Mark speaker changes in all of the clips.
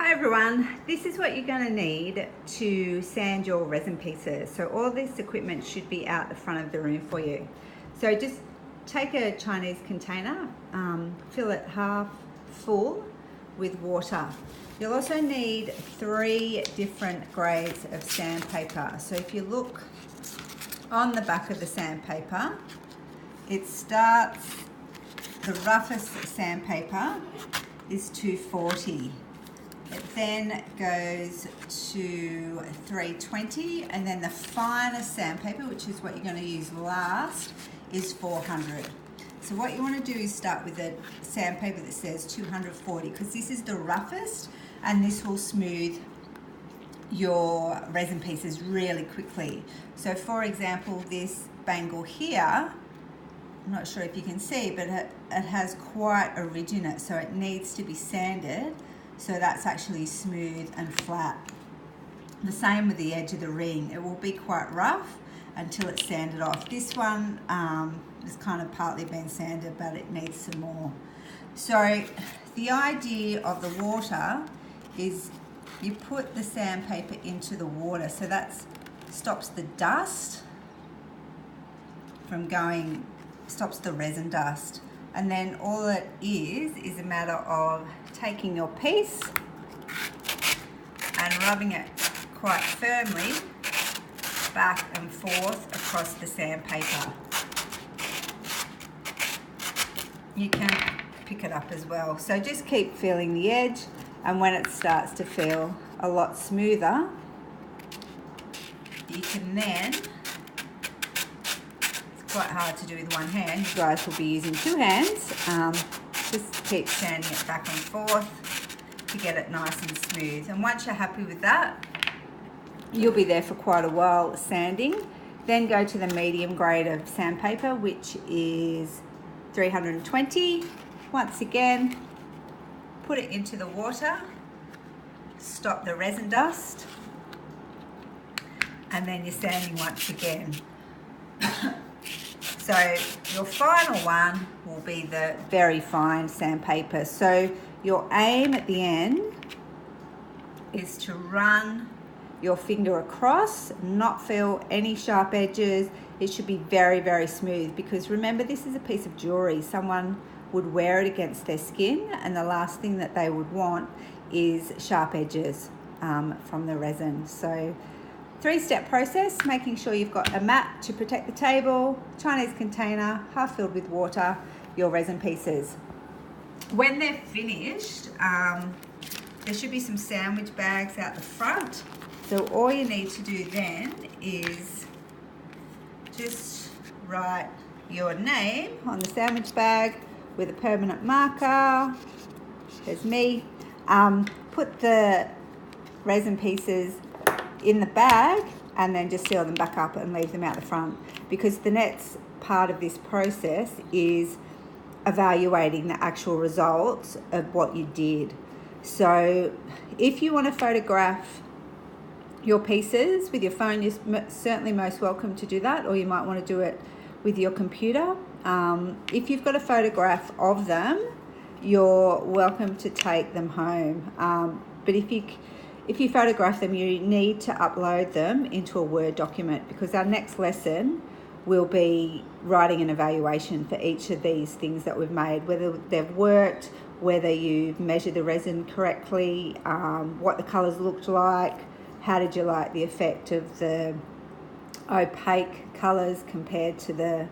Speaker 1: Hi everyone, this is what you're going to need to sand your resin pieces. So all this equipment should be out the front of the room for you. So just take a Chinese container, fill it half full with water. You'll also need 3 different grades of sandpaper. So if you look on the back of the sandpaper, it starts, the roughest sandpaper is 240. It then goes to 320, and then the finest sandpaper, which is what you're going to use last, is 400. So what you want to do is start with a sandpaper that says 240, because this is the roughest and this will smooth your resin pieces really quickly. So for example, this bangle here, I'm not sure if you can see, but it has quite a ridge in it, so it needs to be sanded so that's actually smooth and flat. The same with the edge of the ring. It will be quite rough until it's sanded off. This one has kind of partly been sanded, but it needs some more. So the idea of the water is you put the sandpaper into the water, so that stops the dust from going, stops the resin dust. And then all it is a matter of taking your piece and rubbing it quite firmly back and forth across the sandpaper. You can pick it up as well. So just keep feeling the edge, and when it starts to feel a lot smoother, you can then, quite hard to do with one hand, you guys will be using 2 hands, just keep sanding it back and forth to get it nice and smooth. And once you're happy with that, you'll be there for quite a while sanding. Then go to the medium grade of sandpaper, which is 320. Once again, put it into the water, stop the resin dust, and then you're sanding once again. So your final one will be the very fine sandpaper. So your aim at the end is to run your finger across, not feel any sharp edges. It should be very, very smooth, because remember, this is a piece of jewelry. Someone would wear it against their skin, and the last thing that they would want is sharp edges from the resin. So 3-step process, making sure you've got a mat to protect the table, Chinese container, half filled with water, your resin pieces. When they're finished, there should be some sandwich bags out the front. So all you need to do then is just write your name on the sandwich bag with a permanent marker. There's me. Put the resin pieces in the bag and then just seal them back up and leave them out the front, because the next part of this process is evaluating the actual results of what you did. So if you want to photograph your pieces with your phone, you're certainly most welcome to do that, or you might want to do it with your computer. If you've got a photograph of them, you're welcome to take them home, but if you photograph them, you need to upload them into a Word document, because our next lesson will be writing an evaluation for each of these things that we've made, whether they've worked, whether you've measured the resin correctly, what the colours looked like, how did you like the effect of the opaque colours compared to the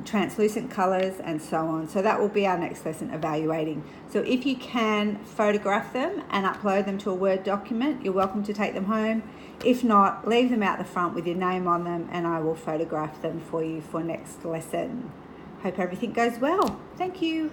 Speaker 1: translucent colours, and so on. So that will be our next lesson, evaluating. So if you can photograph them and upload them to a Word document, you're welcome to take them home. If not, leave them out the front with your name on them, and I will photograph them for you for next lesson. Hope everything goes well. Thank you.